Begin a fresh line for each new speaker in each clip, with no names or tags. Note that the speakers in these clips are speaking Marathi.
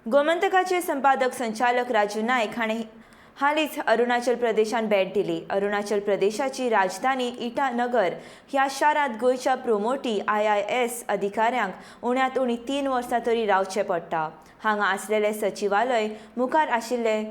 गोमंतकाचे संपादक संचालक राजू नायक हाणें हालींच अरुणाचल प्रदेशान भेट दिली. अरुणाचल प्रदेशाची राजधानी इटानगर ह्या शारांत गोंयच्या प्रोमोटी IIS अधिकाऱ्यांक उण्यांत उणी 3 वर्सां तरी रावचें पडटा. हांगा आसलेले सचिवालय, मुखार आशिल्ले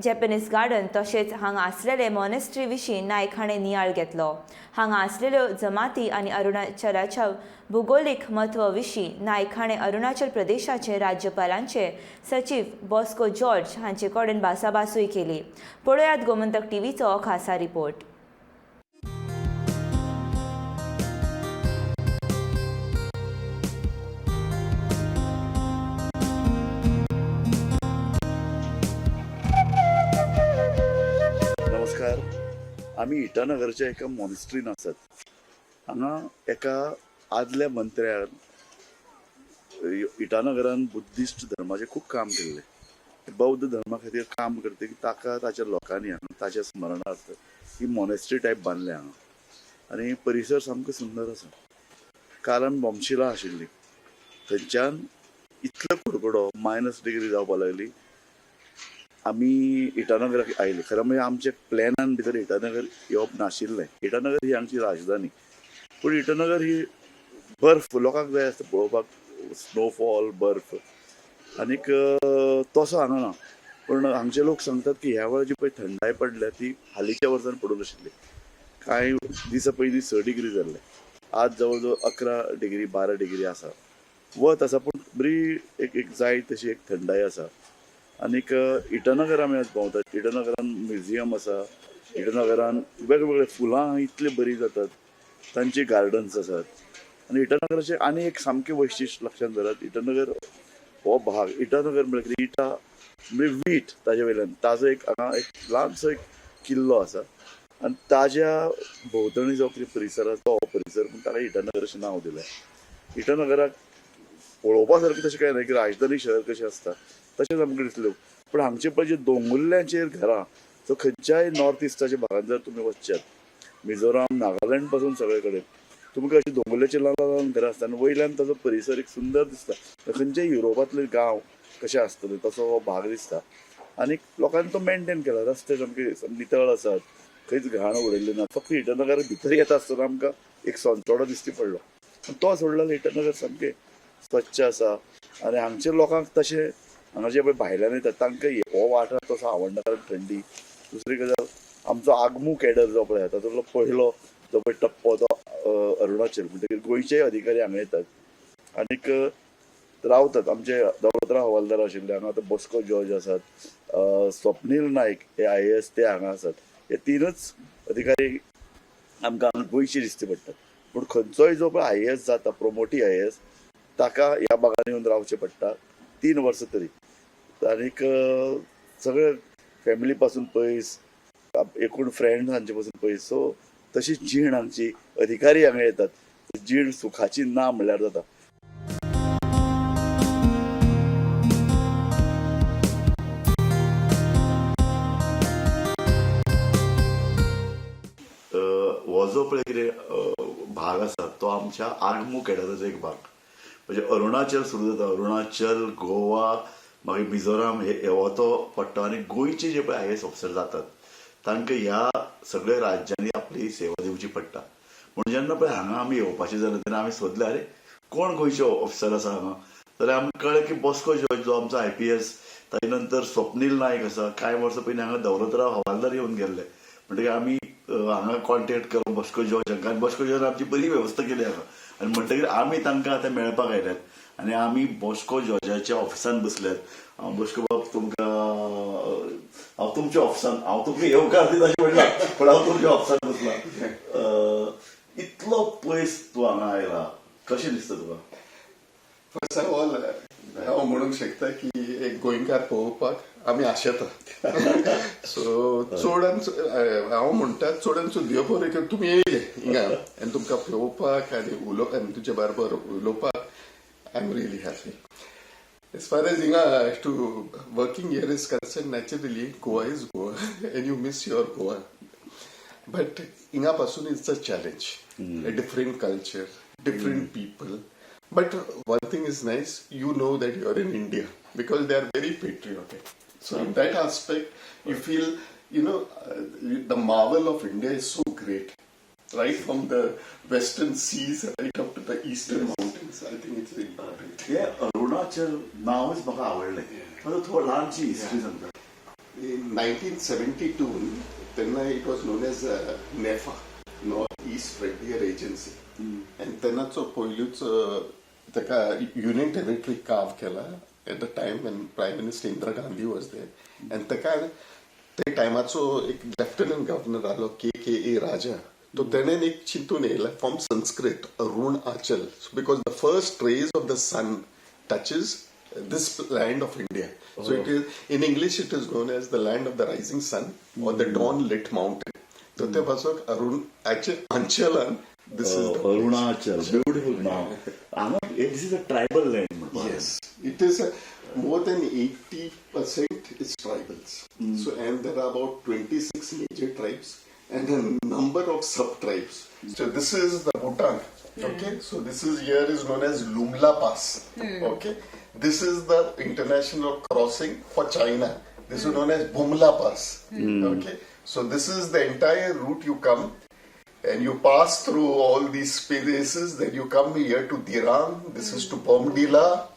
जॅपनीज गार्डन तशेंच हांगा आसलेले मॉनेस्ट्री विशीं नायक हाणें नियाळ घेतलो. हांगा आसलेल्यो जमाती आनी अरुणाचलाच्या भूगोलीक म्हत्व विशीं नायक हाणें अरुणाचल प्रदेशाचे राज्यपालांचे सचिव बॉस्को जॉर्ज हांचे कडेन भासाभासूय केली. पळयात गोमंतक टीव्हीचो हो खासा रिपोर्ट.
नमस्कार. आम्ही इटानगरच्या एका मॉनेस्ट्रीन आसात. हांगा एका आदल्या मंत्र्यान इटानगरान बुद्धिस्ट धर्माचे खूप काम केल्ले. बौद्ध धर्मा खातीर काम करते की ताका ताच्या लोकांनी हांगा ताच्या स्मरणार्थ ही मॉनेस्ट्री टायप बांदल्या हांगा. आनी परिसर सामको सुंदर आसा. काल आमी बोमशिला आशिल्ली, थंयच्यान इतलो कडकडो -डिग्री जावपाक लागली. आमी इटानगराक आयले. खरें म्हणजे आमच्या प्लॅनान भितर इटानगर येवप नाशिल्लें. इटानगर ही आमची राजधानी, पूण इटानगर ही बर्फ लोकांक जाय आसता पळोवपाक, स्नोफॉल, बर्फ. आनीक तसो हांगा ना. पूण हांगचे लोक सांगतात की ह्या वेळा जी पळय थंडाय पडल्या ती हालींच्या वर्सान पडूंक नाशिल्ली. कांय दिसा पयलीं 6 डिग्री जाल्ले. आज जवळ जवळ 11 डिग्री 12 डिग्री आसा. वत आसा पूण बरी एक जाय तशी एक थंडाय आसा. आनीक इटानगर आमी आज भोंवतात. इटानगरान म्युझियम आसा. इटानगरान वेगवेगळे फुलां इतली बरी जातात. तांची गार्डन्स आसात. आनी इटानगराचें आनी एक सामकें वैशिश्ट लक्षांत धरात. इटानगर हो भाग, इटानगर म्हणजे इटा म्हणजे वीट, ताजे वयल्यान ताजो एक हांगा एक ल्हानसो एक किल्लो आसा. आनी ताज्या भोंवतणी जो कितें परिसर आसा तो हो परिसर म्हणून ताका इटानगर अशें नांव दिलें. इटानगराक पळोवपा सारकें तशें कांय ना की राजधानी शहर कशें आसता तशेंच आमकां दिसलें. पूण हांगचे पळय जे दोंगुल्ल्यांचेर घरां, सो खंयच्याय नॉर्थ इस्टाच्या भागांत जर तुमी वचशात, मिझोराम, नागालँड पासून सगळे कडेन तुमकां अशी दोंगुल्ल्याची ल्हान ल्हान घरां आसता. आनी वयल्यान ताजो परिसर एक सुंदर दिसता. खंयच्याय युरोपांतले गांव कशे आसतले तसो हो भाग दिसता. आनीक लोकांनी तो मेंटेन केला. रस्ते सामके नितळ आसात, खंयच घाण उडयल्ली ना. फक्त इटानगर भितर येता आसतना आमकां एक सोंचोडो दिश्टी पडलो. तो सोडलो इटानगर सामकें स्वच्छ आसा. आनी हांगच्या लोकांक तशें हांगा जे पळय भायल्यान येतात तांकां हो वाठार तसो आवडना, कारण थंडी. दुसरी गजाल, आमचो आगमू कॅडर जो पळय तातूंतलो पयलो जो पळय टप्पो तो अरुणाचल, म्हणटकीर गोंयचे अधिकारी हांगा येतात आनीक रावतात. आमचे दौलतराव हवालदार आशिल्ले हांगा, आतां बॉस्को जॉर्ज आसात, स्वप्नील नायक हे IAS ते हांगा आसात. हे 3च अधिकारी आमकां हांगा गोंयचे दिश्टी पडटात. पूण खंयचोय जो पळय IAS जाता, प्रोमोटी IAS, ताका ह्या भागान येवन रावचें पडटा 3 वर्सां तरी. आनीक सगळे फॅमिली पासून पयस, एकूण फ्रेंड हांचे पासून पयस. सो तशी जीण हांगची, अधिकारी हांगा येतात, जीण सुखाची ना म्हणल्यार जाता. हो जो पळय कितें भाग आसा तो आमच्या आगमू कॅडराचो एक भाग. म्हणजे अरुणाचल सुरू जाता, अरुणाचल, गोवा, मागीर मिझोराम हो तो पट्टो. आनी गोंयचे जे पळय IAS ऑफिसर जातात तांकां ह्या सगळ्या राज्यांनी आपली सेवा दिवची पडटा. म्हणून जेन्ना पळय हांगा आमी येवपाचें जालें तेन्ना आमी सोदलें, अरे कोण गोंयचे ऑफिसर आसा हांगा. जाल्यार आमकां कळ्ळें की बॉस्को जॉर्ज जो आमचो IPS, ताजे नंतर स्वप्नील नायक आसा. कांय वर्सां पयलीं हांगा दौलतराव हवालदार येवन गेल्ले. म्हणटकीर आमी हांगा कॉन्टेक्ट केलो बॉस्को जॉर्ज हांकां. आनी बॉस्को जॉर्ज आमची बरी वेवस्था केली हांगा. आनी म्हणटकीर आमी तांकां आतां मेळपाक आयल्यात. आनी आमी बॉस्को जॉर्जाच्या ऑफिसान बसल्यात. बॉस्को बाब तुमकां हांव तुमच्या ऑफिसान, हांव तुमकां येवकार दिता अशें म्हणटा, पूण हांव तुमच्या ऑफिसान बसला. इतलो पयस तूं हांगा आयला, कशें दिसता तुका?
फर्स्ट ऑफ ऑल हांव म्हणूंक शकता की एक गोंयकार पळोवपाक आमी आशेतात. सो चडान हांव म्हणटा चडान चड देव बरें करून तुमी येयले हिंगा आनी तुमकां पळोवपाक आनी आनी तुजे बरोबर उलोवपाक I am really happy. As far as to working here is concerned, naturally Goa is Goa and you miss your Goa. But inga pasun is a challenge, a different culture, different people. But one thing is nice, you know that you are in India. because they are very patriotic. So in that aspect, you feel, the marvel of India is so great. Right from the western seas right up to the eastern mountains. I think it's important.
Arunachal नावच म्हाका आवडलें. पण थोडी ल्हानशी हिस्ट्री सांगता.
In 1972, then it was known as NEFA, North East Frontier Agency. And then the Union Territory carved kela at the time when Prime Minister Indira Gandhi was there. And the time एक Lieutenant Governor आलो K.K.A. Raja. तो त्याने एक चिंतून येयला from Sanskrit, Arunachal, because the first rays of the sun touches this land of India. So it is, in English it is known as the land of the rising sun or the dawn lit mountain. So ते पासून Anchalan, this is the
Arunachal, beautiful now. This is a tribal land.
Yes, it is more than 80% is tribals. So and there are about 26 major tribes and a number of sub-tribes. So this is the Bhutan. Okay, so this is known as Lumla Pass. Okay, this is the international crossing for China. This is known as Bumla Pass. Okay, so this is the entire route you come and you pass through all these spaces. Then you come here to Dirang. This is to Bomdila,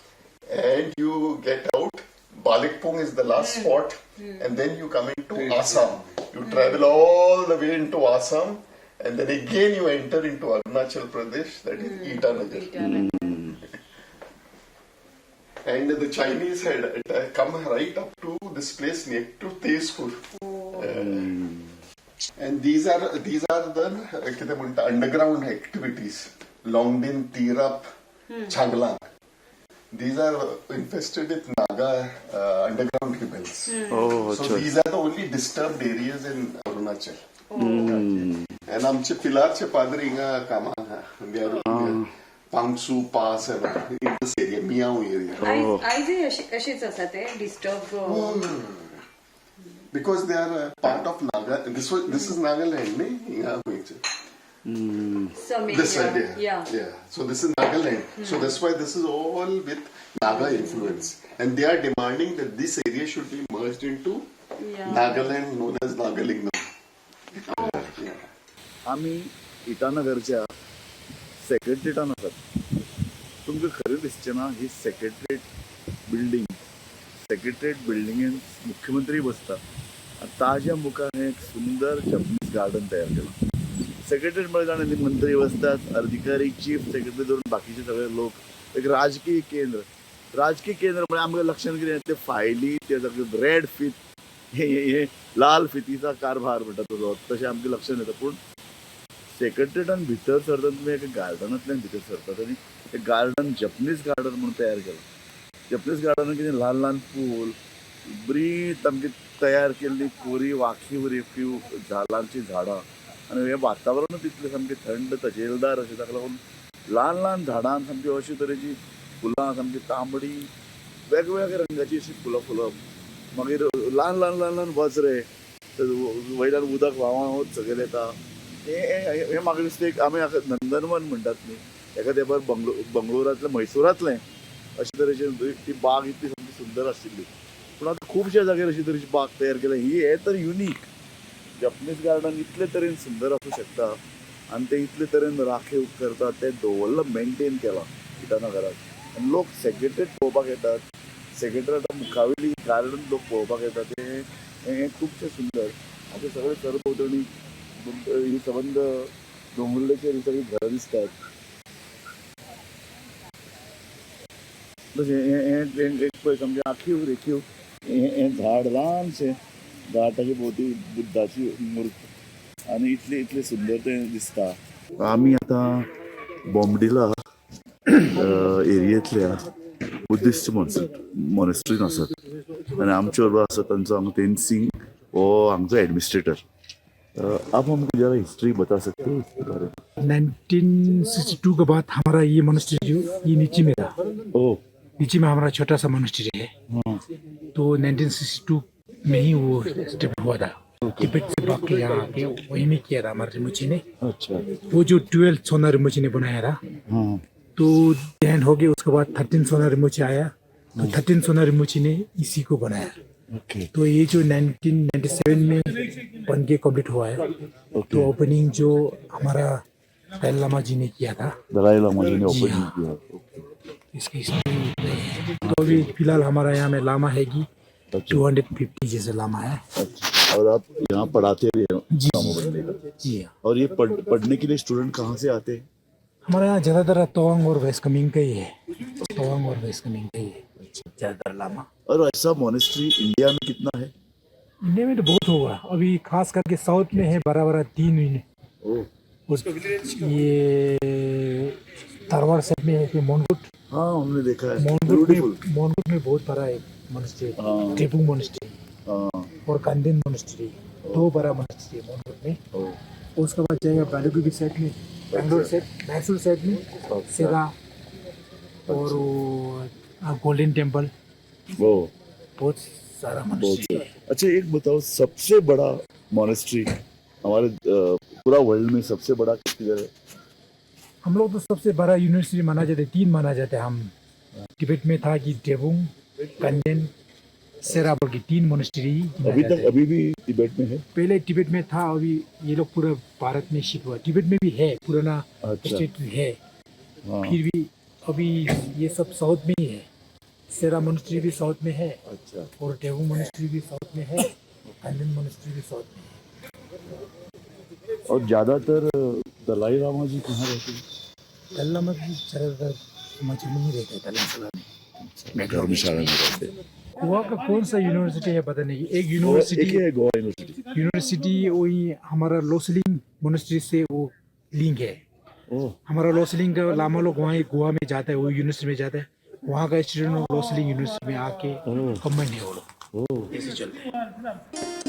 and you get out. Balikpung is the last spot, and then you come into Assam. You travel all the way into Assam, and then again you enter into Arunachal Pradesh, that is Itanagar. And the Chinese had come right up to this place near to Tezpur. And these are the underground activities. Longdin, Tirap, Changlang. These are infested with Naga underground rebels. So these are the only disturbed areas in Arunachal. And आमचे पिलारचे पादरी हिंगा कामाक Pangsu Pass and in this area, Miao area.
अशीच आसा ते disturb
Because they are part of Naga. This is Nagaland, ne? This side, yeah. So this is Nagaland. So that's why this is all with Naga influence, and they are demanding that this area should be merged into Nagaland, known as Nagalingam.
आम्ही इटानगरच्या सेक्रेटरीटान आसात. तुमकां खरें दिसचें ना ही सेक्रेटरीट बिल्डिंगेन मुख्यमंत्री बसता आनी ताज्या मुखार एक सुंदर जपनीज गार्डन तयार केलां. सेक्रेटरीट म्हणजे जाणा मंत्री बसतात, अधिकारी, चीफ सेक्रेटरी धरून बाकीचे सगळे लोक. एक राजकीय केंद्र म्हणजे आमकां लक्षांत कितें ते फायली, ते सगळे रेड फीत, हे लाल फितीचा कारभार म्हणटा तो तशें आमकां लक्षांत येता. पूण सेक्रेटरीटान भितर सरता तुमी एका गार्डनांतल्यान भितर सरतात आनी ते गार्डन जपनीज गार्डन म्हणून तयार केलां. जपनीज गार्डनान कितें ल्हान ल्हान फूल, बरी सामकी तयार केल्ली कोरी वाखीव रेखीव झाडांची झाडां आनी हें वातावरणूच इतलें सामकें थंड तजेलदार अशें, ताका लागून ल्हान ल्हान झाडां सामकी अशे तरेची फुलां सामकी तांबडी वेगवेगळ्या रंगाची अशी फुलां फुलप, मागीर ल्हान ल्हान ल्हान ल्हान वज्रे, वयल्यान उदक व्हांवत सकयल येता. हे म्हाका दिसता एक आमी नंदनवन म्हणटात न्ही, एका तेंपार बंगळुरांतलें मैसूरांतलें अशे तरेची ती बाग इतली सामकी सुंदर आशिल्ली. पूण आतां खुबश्या जाग्यार अशी तरेची बाग तयार केल्या. हे तर युनीक. जपनीज गार्डन इतले तरेन सुंदर आसूं शकता आनी ते इतले तरेन राखीव करता, ते दवरलं, मेंटेन केलां इटानगराक. आनी लोक सेक्रेटरीट पळोवपाक येतात, सेक्रेटरीएटा मुखावेली गार्डन लोक पळोवपाक येतात. हे खुबशें सुंदर. आतां सगळे सरभोंवतणी ही संबंद दोंगुल्लेचेर ही सगळीं घरां दिसतात. एक पळय सामकें आखीव रेखीव हें झाड, ल्हानशें झाड, ताचे भोंवती बुद्धाची मूर्त आनी इतलें सुंदर तें दिसता. आमी आतां बॉम्बडिला एरियेंतल्या बुद्धिस्ट मॉनेस्ट्रीन आसात आनी आमचे बरोबर आसा तांचो हांगा तेनसिंग हो हांगचो एडमिनिस्ट्रेटर. आप हमको जरा हिस्ट्री बता सकते हो इसके बारे में?
1962 के बाद हमारा ये मोनेस्ट्री ये नीचे में था. नीचे में हमारा छोटा सा मोनेस्ट्री है. तो 1962 में ही वो स्टेप हुआ था. तिब्बत से भाग के यहाँ पे वही में किया था हमारे रिमोची ने.
अच्छा.
वो जो 12 सोना रिमोची ने बनाया था, तो देन हो गया. उसके बाद 13 सोना रिमोची आया, तो 13 सोनारिमुची ने इसी को बनाया।
ओके
तो ये जो 1997 में बन के कंप्लीट हुआ है। तो ओपनिंग जो हमारा दलाई लामा जी ने किया था,
दलाई लामा जी ने
जी
ओपनिंग
हाँ।
किया।
इसकी हिस्ट्री तो अभी फिलहाल हमारा यहाँ में लामा है कि 250 जैसे लामा है।
अच्छा, और आप यहाँ पढ़ाते भी हैं
जी
लामा बनने का?
जी हाँ।
और ये पढ़ने के लिए स्टूडेंट कहाँ से आते हैं?
हमारे यहाँ ज़्यादातर तवांग और वेस्ट कमिंग का ही है। तवांग और वेस्ट कमिंग का ही है ज़्यादातर लामा।
और ऐसा मोनेस्ट्री इंडिया में कितना है?
इंडिया में तो बहुत होगा, अभी खास करके साउथ में है बड़ा बड़ा 3
ओह
ये तारवाड़ साइड में है कि मोनगुट।
हाँ, हमने देखा है, ब्यूटीफुल।
मोनगुट में बहुत बड़ा एक मोनेस्ट्री,
हाँ।
टेपुंग मोनेस्ट्री
हाँ,
और कांदेन मोनेस्ट्री, 2 बड़ा मोनेस्ट्री है मोनगुट में।
ओह,
उसके बाद जाएगा बालूगी साइड में, मैसूर साइड में सेरा और गोल्डन टेम्पल,
वो
बहुत सारा
बहुत
मोनेस्ट्री
सारा।
है।
अच्छा, एक बताओ, सबसे बड़ा मोनेस्ट्री हमारे पूरा वर्ल्ड में सबसे बड़ा किधर है?
हम लोग तो सबसे बड़ा यूनिवर्सिटी माना जाता है, 3 माना जाता है। हम तिब्बत में था कि टेबुंग, कंडेन, सेरा बोल की 3 मोनेस्ट्री
अभी तक अभी भी तिब्बत में है?
पहले तिब्बत में था, अभी ये लोग पूरा भारत में शिफ्ट हुआ। तिब्बत में भी है, पुराना
अच्छा।
स्टेट है।
हाँ,
फिर भी अभी ये सब साउथ में ही है। सेरा मोनेस्ट्री भी साउथ में है
अच्छा।
और टेबुंग मोनेस्ट्री भी साउथ में है और कंडेन मोनेस्ट्री भी साउथ में है।
और ज्यादातर दलाई लामा जी कहाँ रहते हैं?
दलाई लामा जी ज़्यादातर हिमाचल में ही रहते हैं, धर्मशाला में।
धर्मशाला में रहते हैं।
गोवा का कौन सा यूनिवर्सिटी है पता नहीं। एक
एक
यूनिवर्सिटी
ही है गोवा यूनिवर्सिटी।
वही हमारा लोसलिंग मोनेस्ट्री से वो लिंक है।
ओह,
हमारा लोसलिंग का लामा लोग वहाँ गोवा में जाता है, वो यूनिवर्सिटी में जाता है। वहाँ का स्टूडेंट लोसलिंग यूनिवर्सिटी में आके कंबाइन है वो लोग,
ओह।
ऐसे चलते हैं।